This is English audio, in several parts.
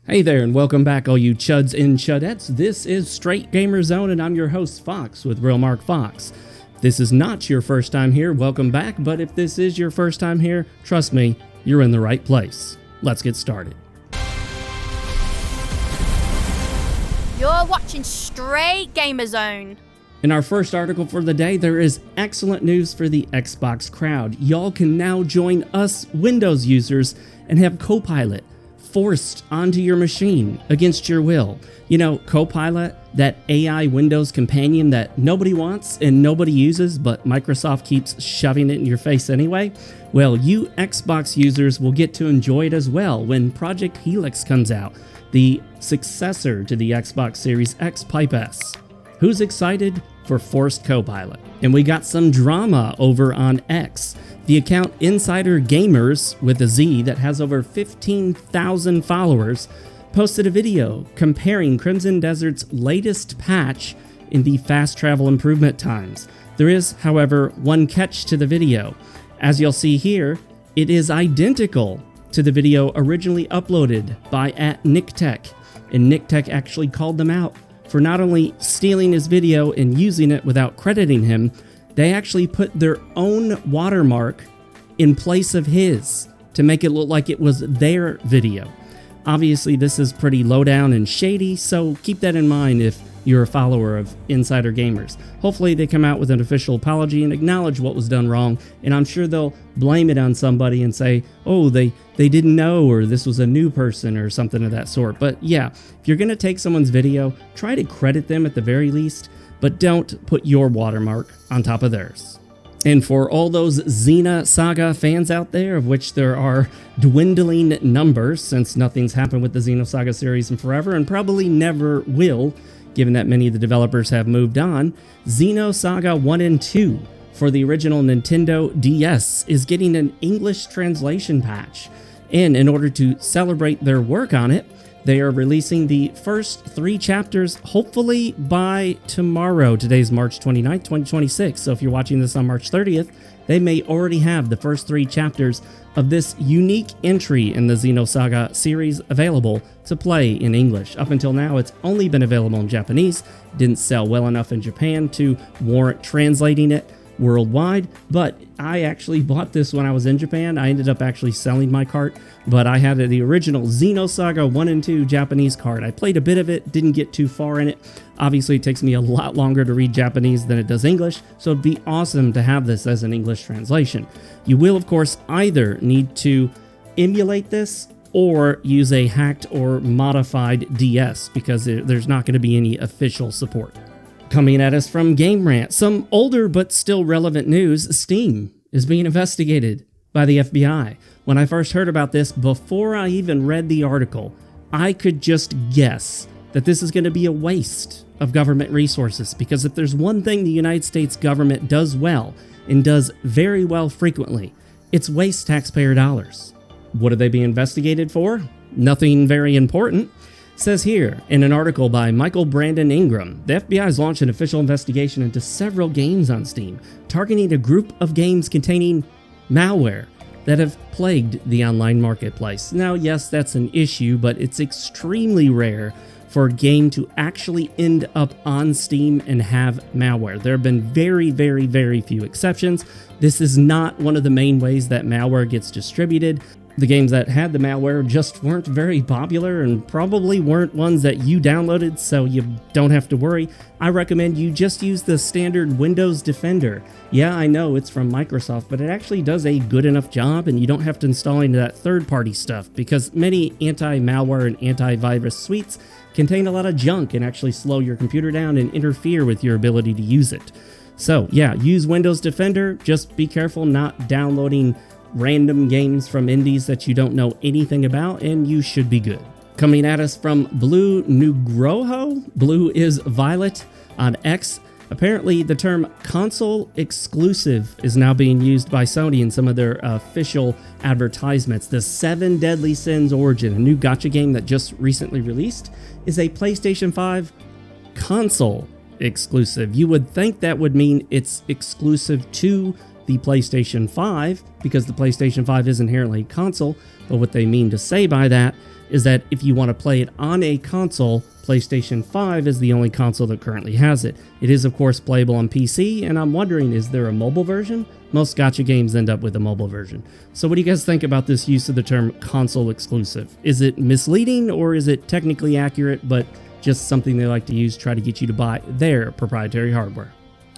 Hey there, and welcome back, all you chuds and chudettes. This is Straight Gamer Zone, and I'm your host, Fox, with RealMarcFoxx. If this is not your first time here, welcome back, but if this is your first time here, trust me, you're in the right place. Let's get started. You're watching Straight Gamer Zone. In our first article for the day, there is excellent news for the Xbox crowd. Y'all can now join us Windows users and have Copilot forced onto your machine against your will. You know, Copilot, that AI Windows companion that nobody wants and nobody uses, but Microsoft keeps shoving it in your face anyway. Well, you Xbox users will get to enjoy it as well when Project Helix comes out, the successor to the Xbox Series X Pipe S. Who's excited for forced Copilot? And we got some drama over on X. The account Insider Gamers, with a Z, that has over 15,000 followers, posted a video comparing Crimson Desert's latest patch in the fast travel improvement times. There is, however, one catch to the video. As you'll see here, it is identical to the video originally uploaded by @NickTech, and NickTech actually called them out for not only stealing his video and using it without crediting him, they actually put their own watermark in place of his to make it look like it was their video. Obviously, this is pretty low down and shady, so keep that in mind if you're a follower of Insider Gamers. Hopefully they come out with an official apology and acknowledge what was done wrong, and I'm sure they'll blame it on somebody and say, oh, they didn't know, or this was a new person or something of that sort. But yeah, if you're gonna take someone's video, try to credit them at the very least, but don't put your watermark on top of theirs. And for all those Xena Saga fans out there, of which there are dwindling numbers since nothing's happened with the Xenosaga series in forever and probably never will, given that many of the developers have moved on, Xenosaga 1 and 2 for the original Nintendo DS is getting an English translation patch. And in order to celebrate their work on it, they are releasing the first 3 chapters, hopefully by tomorrow. Today's March 29th, 2026. So if you're watching this on March 30th, they may already have the first 3 chapters of this unique entry in the Xenosaga series available to play in English. Up until now, it's only been available in Japanese. It didn't sell well enough in Japan to warrant translating it worldwide, but I actually bought this when I was in Japan. I ended up actually selling my cart, but I had the original Xenosaga 1 and 2 Japanese cart. I played a bit of it, didn't get too far in it. Obviously, it takes me a lot longer to read Japanese than it does English, so it'd be awesome to have this as an English translation. You will, of course, either need to emulate this or use a hacked or modified DS, because there's not going to be any official support. Coming at us from Game Rant, some older but still relevant news: Steam is being investigated by the FBI. When I first heard about this, before I even read the article, I could just guess that this is going to be a waste of government resources, because if there's one thing the United States government does well, and does very well frequently, it's waste taxpayer dollars. What are they being investigated for? Nothing very important. Says here in an article by Michael Brandon Ingram, the FBI has launched an official investigation into several games on Steam, targeting a group of games containing malware that have plagued the online marketplace. Now, yes, that's an issue, but it's extremely rare for a game to actually end up on Steam and have malware. There have been very, very, very few exceptions. This is not one of the main ways that malware gets distributed. The games that had the malware just weren't very popular and probably weren't ones that you downloaded, so you don't have to worry. I recommend you just use the standard Windows Defender. Yeah, I know it's from Microsoft, but it actually does a good enough job, and you don't have to install any of that third-party stuff, because many anti-malware and antivirus suites contain a lot of junk and actually slow your computer down and interfere with your ability to use it. So yeah, use Windows Defender. Just be careful not downloading random games from indies that you don't know anything about, and you should be good. Coming at us from Blue Nugroho, Blue is Violet on X. Apparently, the term console exclusive is now being used by Sony in some of their official advertisements. The 7 Deadly Sins Origin, a new gacha game that just recently released, is a PlayStation 5 console exclusive. You would think that would mean it's exclusive to the the PlayStation 5, because the PlayStation 5 is inherently a console, but what they mean to say by that is that if you want to play it on a console, PlayStation 5 is the only console that currently has it. It is of course playable on PC, and I'm wondering, is there a mobile version? Most gacha games end up with a mobile version. So what do you guys think about this use of the term console exclusive? Is it misleading, or is it technically accurate, but just something they like to use to try to get you to buy their proprietary hardware?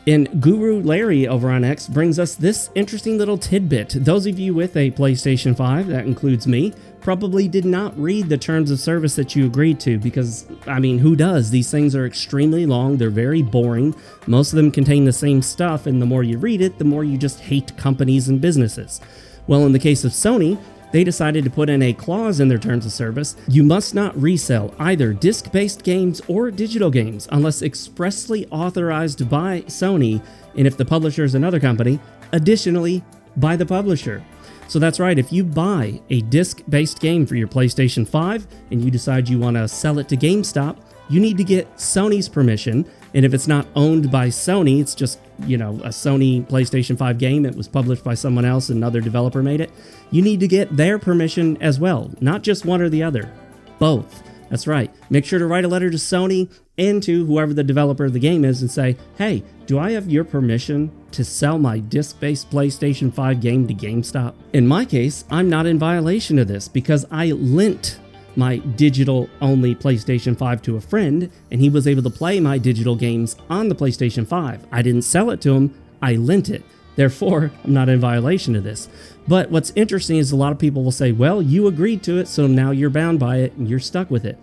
And Guru Larry over on X brings us this interesting little tidbit. Those of you with a PlayStation 5, that includes me, probably did not read the terms of service that you agreed to, because, I mean, who does? These things are extremely long, they're very boring, most of them contain the same stuff, and the more you read it, the more you just hate companies and businesses. Well, in the case of Sony, they decided to put in a clause in their terms of service: you must not resell either disc-based games or digital games unless expressly authorized by Sony, and if the publisher is another company, additionally by the publisher. So that's right, if you buy a disc-based game for your PlayStation 5 and you decide you want to sell it to GameStop, you need to get Sony's permission, and if it's not owned by Sony, it's just, you know, a Sony PlayStation 5 game, it was published by someone else and another developer made it, you need to get their permission as well, not just one or the other, both. That's right, make sure to write a letter to Sony and to whoever the developer of the game is and say, hey, do I have your permission to sell my disc-based PlayStation 5 game to GameStop? In my case, I'm not in violation of this because I lent my digital-only PlayStation 5 to a friend, and he was able to play my digital games on the PlayStation 5. I didn't sell it to him, I lent it. Therefore, I'm not in violation of this. But what's interesting is a lot of people will say, well, you agreed to it, so now you're bound by it, and you're stuck with it.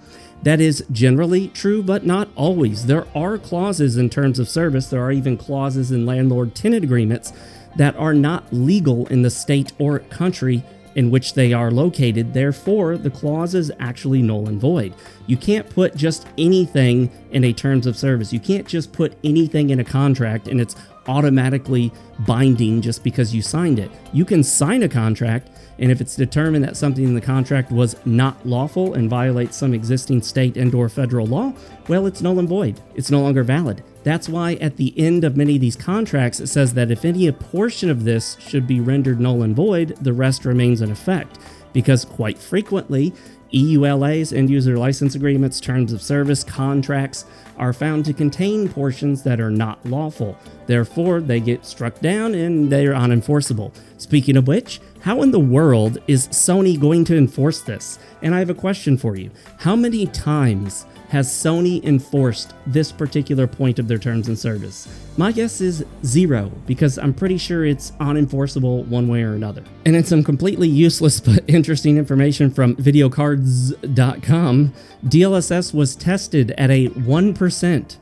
That is generally true, but not always. There are clauses in terms of service, there are even clauses in landlord-tenant agreements that are not legal in the state or country in which they are located. Therefore, the clause is actually null and void. You can't put just anything in a terms of service. You can't just put anything in a contract and it's automatically binding just because you signed it. You can sign a contract, and if it's determined that something in the contract was not lawful and violates some existing state and/or federal law, well, it's null and void. It's no longer valid. That's why at the end of many of these contracts, it says that if any portion of this should be rendered null and void, the rest remains in effect. Because quite frequently, EULAs, end user license agreements, terms of service, contracts, are found to contain portions that are not lawful. Therefore, they get struck down and they are unenforceable. Speaking of which, how in the world is Sony going to enforce this? And I have a question for you. How many times has Sony enforced this particular point of their terms and service? My guess is 0, because I'm pretty sure it's unenforceable one way or another. And in some completely useless but interesting information from videocards.com, DLSS was tested at a 1%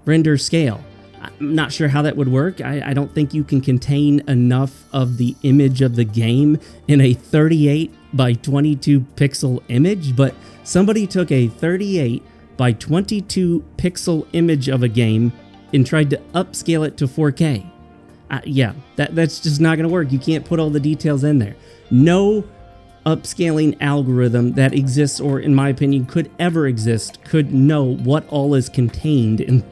render scale. I'm not sure how that would work. I don't think you can contain enough of the image of the game in a 38 by 22 pixel image, but somebody took a 38 by 22 pixel image of a game and tried to upscale it to 4K. Yeah, that's just not going to work. You can't put all the details in there. No upscaling algorithm that exists, or in my opinion could ever exist, could know what all is contained in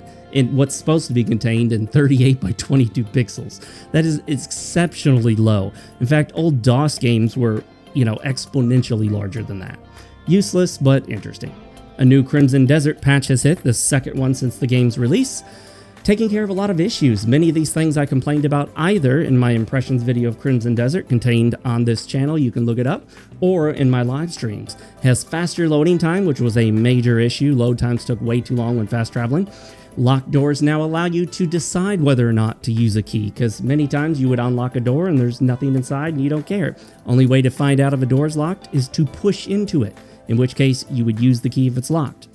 what's supposed to be contained in 38 by 22 pixels. That is exceptionally low. In fact, old DOS games were, exponentially larger than that. Useless, but interesting. A new Crimson Desert patch has hit, the second one since the game's release, taking care of a lot of issues. Many of these things I complained about either in my impressions video of Crimson Desert contained on this channel, you can look it up, or in my live streams. Has faster loading time, which was a major issue. Load times took way too long when fast traveling. Locked doors now allow you to decide whether or not to use a key, because many times you would unlock a door and there's nothing inside and you don't care. Only way to find out if a door is locked is to push into it, in which case you would use the key if it's locked.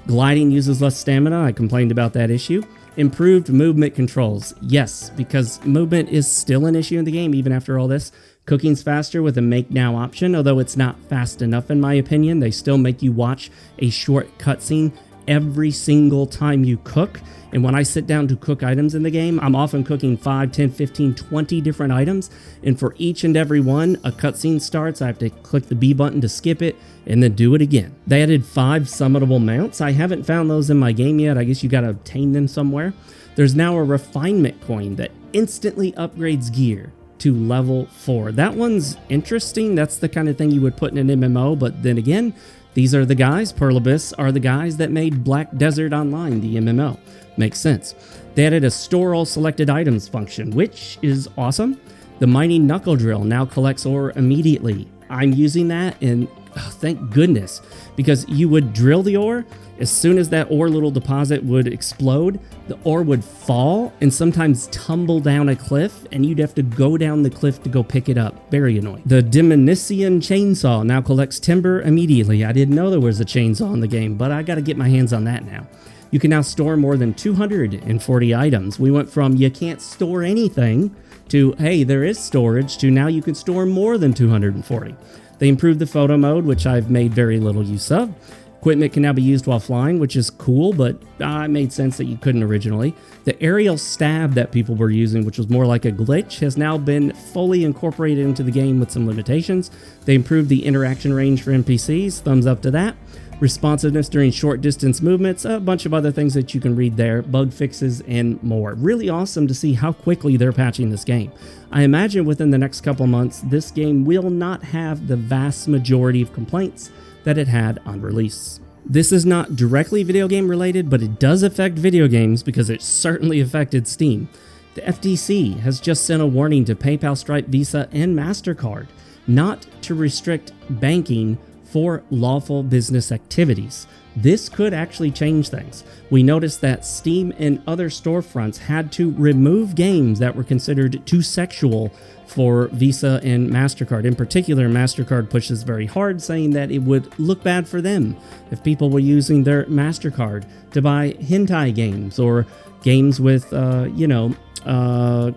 Gliding uses less stamina, I complained about that issue. Improved movement controls, yes, because movement is still an issue in the game even after all this. Cooking's faster with a make now option, although it's not fast enough in my opinion. They still make you watch a short cutscene every single time you cook. And when I sit down to cook items in the game, I'm often cooking 5, 10, 15, 20 different items. And for each and every one, a cutscene starts. I have to click the B button to skip it and then do it again. They added 5 summonable mounts. I haven't found those in my game yet. I guess you gotta obtain them somewhere. There's now a refinement coin that instantly upgrades gear. to level 4. That one's interesting. That's the kind of thing you would put in an MMO, but then again, these are the guys, Pearl Abyss are the guys that made Black Desert Online, the MMO. Makes sense. They added a store all selected items function, which is awesome. The mining knuckle drill now collects ore immediately. I'm using that, and thank goodness, because you would drill the ore. As soon as that ore little deposit would explode, the ore would fall and sometimes tumble down a cliff, and you'd have to go down the cliff to go pick it up. Very annoying. The Diminisian chainsaw now collects timber immediately. I didn't know there was a chainsaw in the game, but I got to get my hands on that now. You can now store more than 240 items. We went from you can't store anything to, hey, there is storage, to now you can store more than 240. They improved the photo mode, which I've made very little use of. Equipment can now be used while flying, which is cool, but it made sense that you couldn't originally. The aerial stab that people were using, which was more like a glitch, has now been fully incorporated into the game with some limitations. They improved the interaction range for NPCs, thumbs up to that. Responsiveness during short distance movements, a bunch of other things that you can read there, bug fixes, and more. Really awesome to see how quickly they're patching this game. I imagine within the next couple months, this game will not have the vast majority of complaints that it had on release. This is not directly video game related, but it does affect video games because it certainly affected Steam. The FTC has just sent a warning to PayPal, Stripe, Visa, and MasterCard not to restrict banking for lawful business activities. This could actually change things. We noticed that Steam and other storefronts had to remove games that were considered too sexual for Visa and MasterCard. In particular, MasterCard pushes very hard, saying that it would look bad for them if people were using their MasterCard to buy hentai games or games with,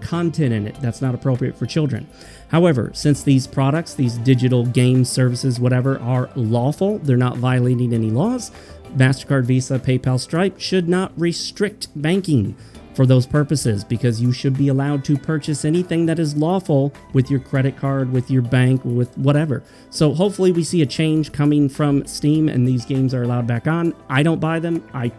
content in it that's not appropriate for children. However, since these products, these digital game services, whatever, are lawful, they're not violating any laws, MasterCard, Visa, PayPal, Stripe should not restrict banking for those purposes, because you should be allowed to purchase anything that is lawful with your credit card, with your bank, with whatever. So hopefully we see a change coming from Steam and these games are allowed back on. I don't buy them. I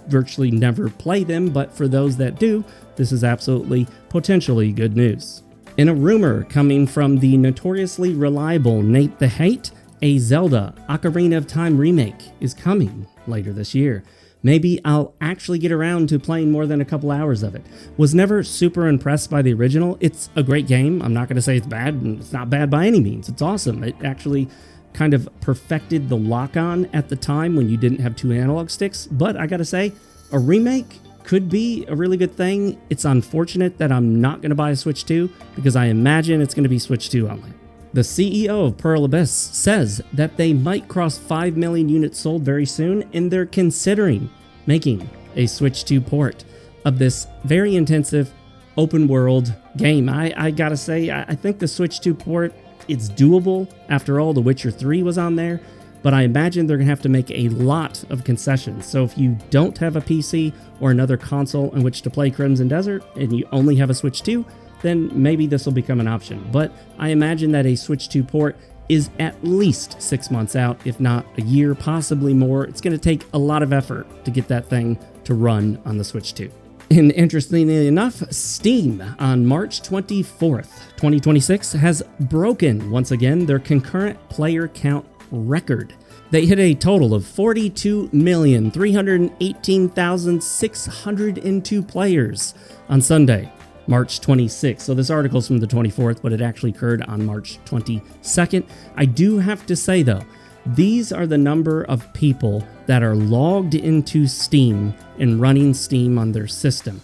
virtually never play them, but for those that do, this is absolutely potentially good news. In a rumor coming from the notoriously reliable Nate the Hate, a Zelda Ocarina of Time remake is coming later this year. Maybe I'll actually get around to playing more than a couple hours of it. Was never super impressed by the original. It's a great game. I'm not going to say it's bad, and it's not bad by any means. It's awesome. It actually kind of perfected the lock-on at the time when you didn't have two analog sticks. But I got to say, a remake could be a really good thing. It's unfortunate that I'm not going to buy a Switch 2 because I imagine it's going to be Switch 2 only. The CEO of Pearl Abyss says that they might cross 5 million units sold very soon, and they're considering making a Switch 2 port of this very intensive open world game. I gotta say, I think the Switch 2 port, it's doable. After all, The Witcher 3 was on there, but I imagine they're gonna have to make a lot of concessions. So if you don't have a PC or another console in which to play Crimson Desert and you only have a Switch 2, then maybe this will become an option. But I imagine that a Switch 2 port is at least 6 months out, if not a year, possibly more. It's going to take a lot of effort to get that thing to run on the Switch 2. And interestingly enough, Steam on March 24th, 2026 has broken once again their concurrent player count record. They hit a total of 42,318,602 players on Sunday, March 26th. So this article's from the 24th, but it actually occurred on March 22nd. I do have to say though, these are the number of people that are logged into Steam and running Steam on their system.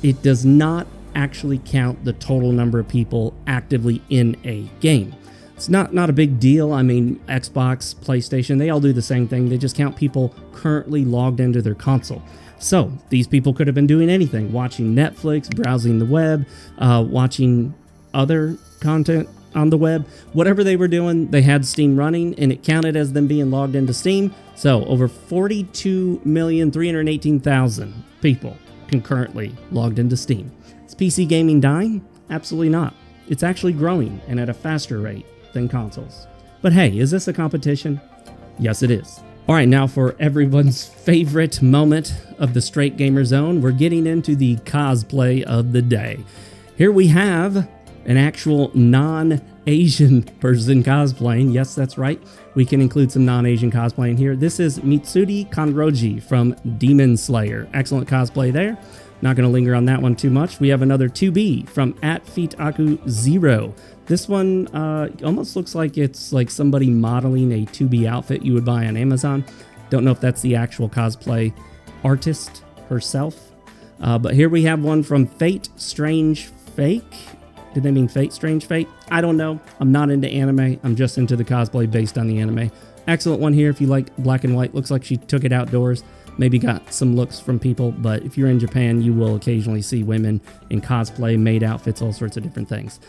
It does not actually count the total number of people actively in a game. It's not a big deal. I mean, Xbox, PlayStation, they all do the same thing. They just count people currently logged into their console. So these people could have been doing anything, watching Netflix, browsing the web, watching other content on the web. Whatever they were doing, they had Steam running, and it counted as them being logged into Steam. So over 42,318,000 people concurrently logged into Steam. Is PC gaming dying? Absolutely not. It's actually growing, and at a faster rate than consoles. But hey, is this a competition? Yes, it is. All right, now for everyone's favorite moment of the Straight Gamer Zone, we're getting into the cosplay of the day. Here we have an actual non-Asian person cosplaying. Yes, that's right. We can include some non-Asian cosplay in here. This is Mitsuki Kanroji from Demon Slayer. Excellent cosplay there. Not going to linger on that one too much. We have another 2B from @FeetAku0. This one almost looks like it's like somebody modeling a 2B outfit you would buy on Amazon. Don't know if that's the actual cosplay artist herself. But here we have one from Fate Strange Fake. Did they mean Fate Strange Fate? I don't know. I'm not into anime. I'm just into the cosplay based on the anime. Excellent one here if you like black and white. Looks like she took it outdoors. Maybe got some looks from people, but if you're in Japan, you will occasionally see women in cosplay, maid outfits, all sorts of different things.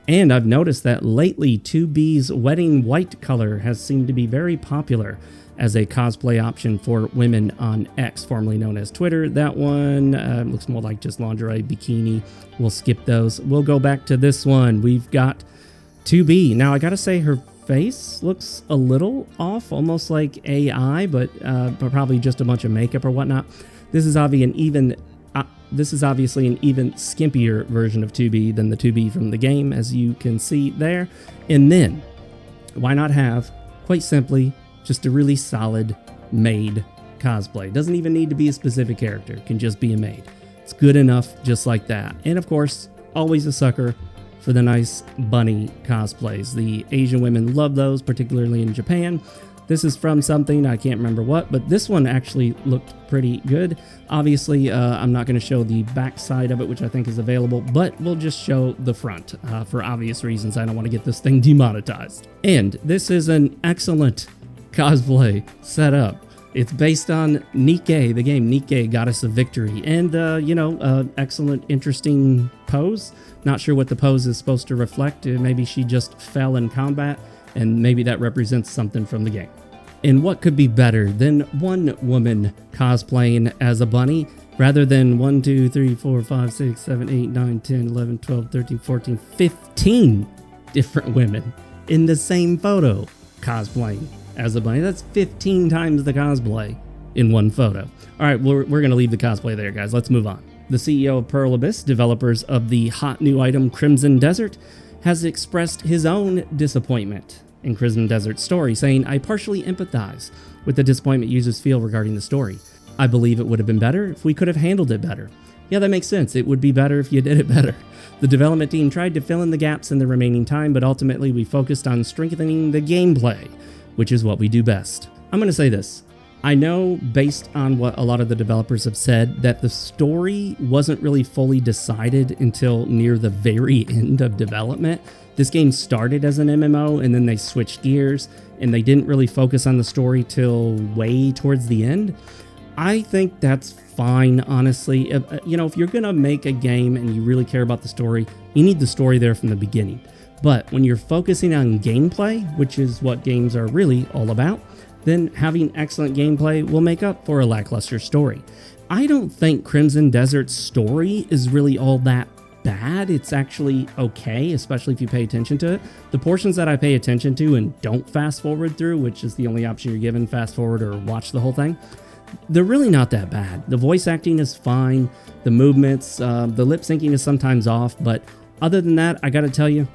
And I've noticed that lately 2B's wedding white color has seemed to be very popular as a cosplay option for women on X, formerly known as Twitter. That one looks more like just lingerie, bikini. We'll skip those. We'll go back to this one. We've got 2B. Now, I gotta say her face looks a little off, almost like AI, but probably just a bunch of makeup or whatnot. This is obviously an even skimpier version of 2B than the 2B from the game, as you can see there. And then, why not have, quite simply, just a really solid maid cosplay? Doesn't even need to be a specific character, it can just be a maid. It's good enough just like that. And of course, always a sucker for the nice bunny cosplays. The Asian women love those, particularly in Japan. This is from something, I can't remember what, but this one actually looked pretty good. Obviously, I'm not going to show the back side of it, which I think is available, but we'll just show the front for obvious reasons. I don't want to get this thing demonetized. And this is an excellent cosplay setup. It's based on Nikke, the game Nikke, Goddess of Victory, and, excellent, interesting pose. Not sure what the pose is supposed to reflect. Maybe she just fell in combat, and maybe that represents something from the game. And what could be better than one woman cosplaying as a bunny, rather than 1, 2, 3, 4, 5, 6, 7, 8, 9, 10, 11, 12, 13, 14, 15 different women in the same photo cosplaying as a bunny? That's 15 times the cosplay in one photo. All right, we're going to leave the cosplay there, guys. Let's move on. The CEO of Pearl Abyss, developers of the hot new item Crimson Desert, has expressed his own disappointment in Crimson Desert's story, saying, "I partially empathize with the disappointment users feel regarding the story. I believe it would have been better if we could have handled it better." Yeah, that makes sense. It would be better if you did it better. The development team tried to fill in the gaps in the remaining time, but ultimately we focused on strengthening the gameplay, which is what we do best. I'm going to say this. I know, based on what a lot of the developers have said, that the story wasn't really fully decided until near the very end of development. This game started as an MMO, and then they switched gears, and they didn't really focus on the story till way towards the end. I think that's fine, honestly. If you're going to make a game and you really care about the story, you need the story there from the beginning. But when you're focusing on gameplay, which is what games are really all about, then having excellent gameplay will make up for a lackluster story. I don't think Crimson Desert's story is really all that bad. It's actually okay, especially if you pay attention to it. The portions that I pay attention to and don't fast forward through, which is the only option you're given, fast forward or watch the whole thing, they're really not that bad. The voice acting is fine, the movements, the lip syncing is sometimes off, but other than that, I gotta tell you,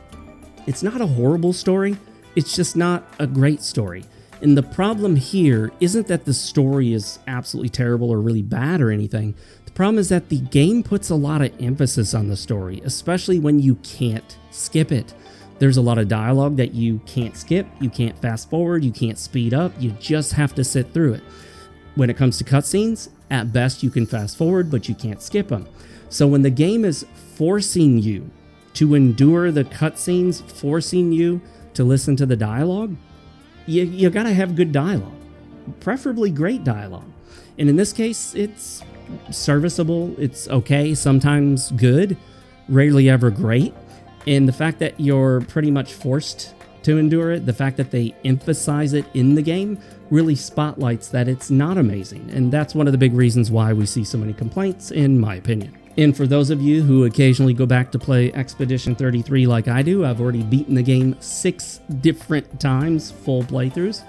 it's not a horrible story, it's just not a great story. And the problem here isn't that the story is absolutely terrible or really bad or anything. The problem is that the game puts a lot of emphasis on the story, especially when you can't skip it. There's a lot of dialogue that you can't skip, you can't fast forward, you can't speed up, you just have to sit through it. When it comes to cutscenes, at best you can fast forward, but you can't skip them. So when the game is forcing you to endure the cutscenes, forcing you to listen to the dialogue, you gotta have good dialogue, preferably great dialogue. And in this case, it's serviceable, it's okay, sometimes good, rarely ever great. And the fact that you're pretty much forced to endure it, the fact that they emphasize it in the game, really spotlights that it's not amazing. And that's one of the big reasons why we see so many complaints, in my opinion. And for those of you who occasionally go back to play Expedition 33 like I do, I've already beaten the game 6 different times, full playthroughs.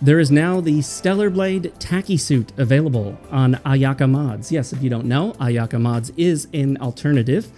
There is now the Stellar Blade Tacky Suit available on Ayaka Mods. Yes, if you don't know, Ayaka Mods is an alternative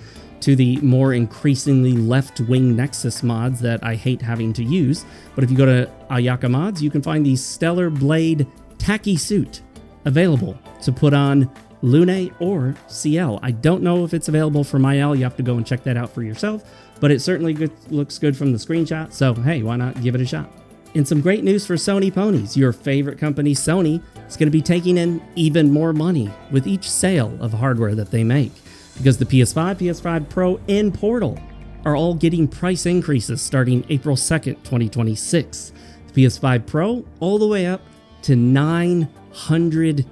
to the more increasingly left-wing Nexus mods that I hate having to use. But if you go to Ayaka Mods, you can find the Stellar Blade Tacky Suit available to put on Lune or CL. I don't know if it's available for MyL. You have to go and check that out for yourself, but it certainly looks good from the screenshot, so hey, why not give it a shot? And some great news for Sony ponies. Your favorite company, Sony, is going to be taking in even more money with each sale of hardware that they make, because the PS5, PS5 Pro, and Portal are all getting price increases starting April 2nd, 2026. The PS5 Pro all the way up to $900.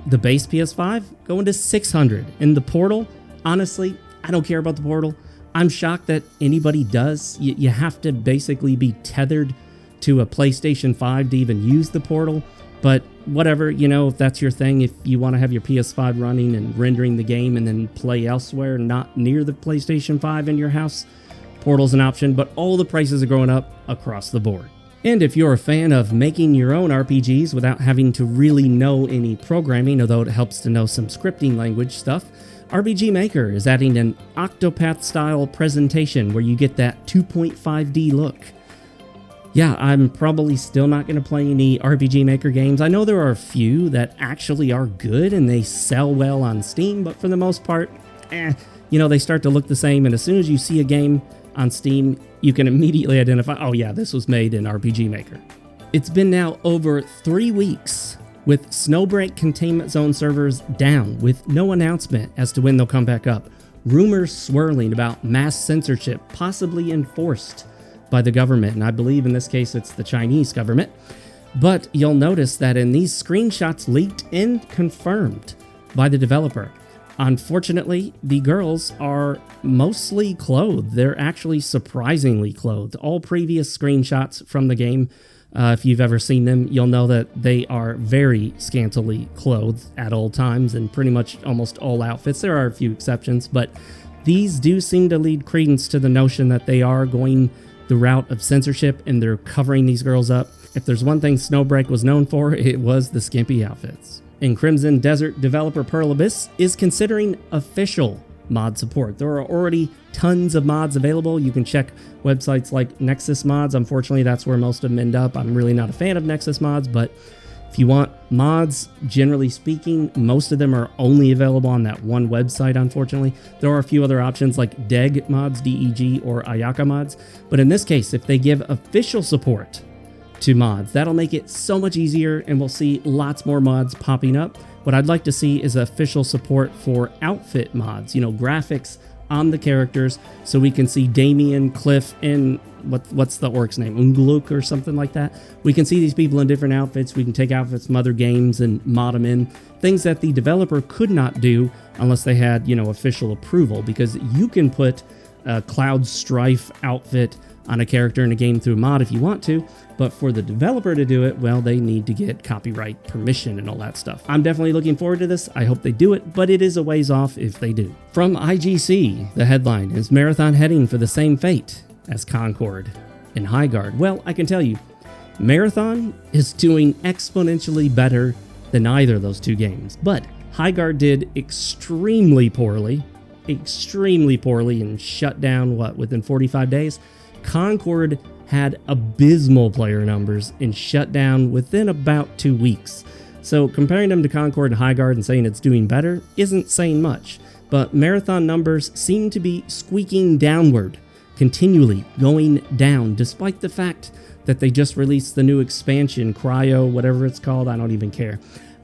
The base PS5 going to $600. And the Portal, honestly, I don't care about the Portal. I'm shocked that anybody does. You have to basically be tethered to a PlayStation 5 to even use the Portal. But whatever, you know, if that's your thing, if you want to have your PS5 running and rendering the game and then play elsewhere, not near the PlayStation 5 in your house, Portal's an option, but all the prices are going up across the board. And if you're a fan of making your own RPGs without having to really know any programming, although it helps to know some scripting language stuff, RPG Maker is adding an Octopath-style presentation where you get that 2.5D look. Yeah, I'm probably still not going to play any RPG Maker games. I know there are a few that actually are good and they sell well on Steam, but for the most part, you know, they start to look the same, and as soon as you see a game on Steam, you can immediately identify, oh yeah, this was made in RPG Maker. It's been now over 3 weeks with Snowbreak Containment Zone servers down with no announcement as to when they'll come back up. Rumors swirling about mass censorship possibly enforced by the government, and I believe in this case it's the Chinese government. But you'll notice that in these screenshots leaked and confirmed by the developer, unfortunately, the girls are mostly clothed. They're actually surprisingly clothed. All previous screenshots from the game, if you've ever seen them, you'll know that they are very scantily clothed at all times and pretty much almost all outfits. There are a few exceptions, but these do seem to lead credence to the notion that they are going the route of censorship and they're covering these girls up. If there's one thing Snowbreak was known for, it was the skimpy outfits. And Crimson Desert developer Pearl Abyss is considering official mod support. There are already tons of mods available. You can check websites like Nexus Mods. Unfortunately, that's where most of them end up. I'm really not a fan of Nexus Mods, but if you want mods, generally speaking, most of them are only available on that one website, unfortunately. There are a few other options like DEG Mods, DEG, or Ayaka Mods. But in this case, if they give official support to mods, that'll make it so much easier and we'll see lots more mods popping up. What I'd like to see is official support for outfit mods, you know, graphics on the characters, so we can see Damien, Cliff, and what's the orc's name? Ungluk or something like that. We can see these people in different outfits. We can take outfits from other games and mod them in. Things that the developer could not do unless they had, you know, official approval, because you can put a Cloud Strife outfit on a character in a game through a mod if you want to, but for the developer to do it, well, they need to get copyright permission and all that stuff. I'm definitely looking forward to this. I hope they do it, but it is a ways off if they do. From IGC, the headline is Marathon heading for the same fate as Concord and Highguard. Well, I can tell you, Marathon is doing exponentially better than either of those two games, but Highguard did extremely poorly and shut down, within 45 days? Concord had abysmal player numbers and shut down within about 2 weeks. So comparing them to Concord and Highguard and saying it's doing better isn't saying much, but Marathon numbers seem to be squeaking downward, continually going down, despite the fact that they just released the new expansion, Cryo, whatever it's called, I don't even care.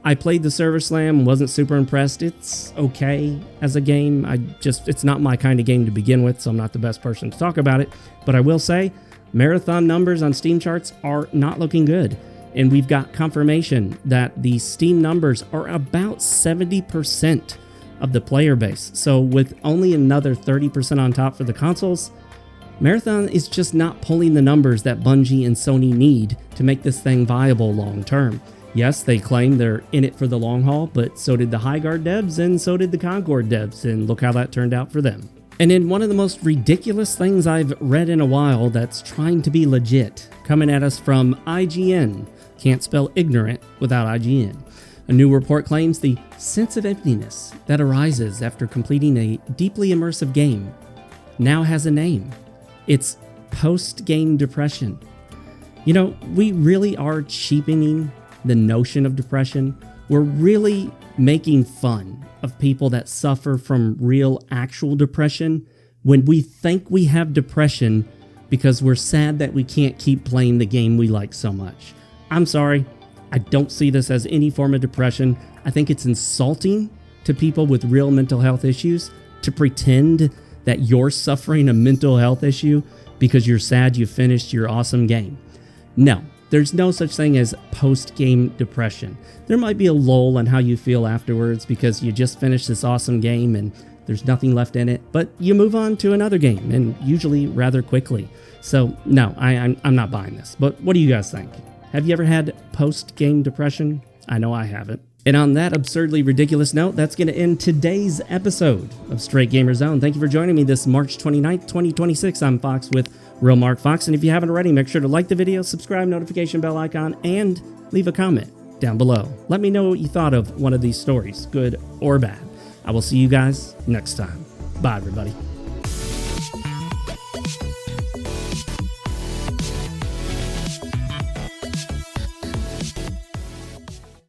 I played the Server Slam, wasn't super impressed. It's okay as a game. It's not my kind of game to begin with, so I'm not the best person to talk about it. But I will say, Marathon numbers on Steam charts are not looking good. And we've got confirmation that the Steam numbers are about 70% of the player base. So with only another 30% on top for the consoles, Marathon is just not pulling the numbers that Bungie and Sony need to make this thing viable long term. Yes, they claim they're in it for the long haul, but so did the Highguard devs and so did the Concord devs, and look how that turned out for them. And in one of the most ridiculous things I've read in a while that's trying to be legit, coming at us from IGN. Can't spell ignorant without IGN. A new report claims the sense of emptiness that arises after completing a deeply immersive game now has a name. It's post-game depression. You know, we really are cheapening the notion of depression. We're really making fun of people that suffer from real, actual depression when we think we have depression because we're sad that we can't keep playing the game we like so much. I'm sorry. I don't see this as any form of depression. I think it's insulting to people with real mental health issues to pretend that you're suffering a mental health issue because you're sad you finished your awesome game. No, there's no such thing as post-game depression. There might be a lull in how you feel afterwards because you just finished this awesome game and there's nothing left in it, but you move on to another game, and usually rather quickly. So no, I'm not buying this. But what do you guys think? Have you ever had post-game depression? I know I haven't. And on that absurdly ridiculous note, that's going to end today's episode of Straight Gamer Zone. Thank you for joining me this March 29th, 2026. I'm Fox with RealMarcFoxx. And if you haven't already, make sure to like the video, subscribe, notification bell icon, and leave a comment down below. Let me know what you thought of one of these stories, good or bad. I will see you guys next time. Bye, everybody.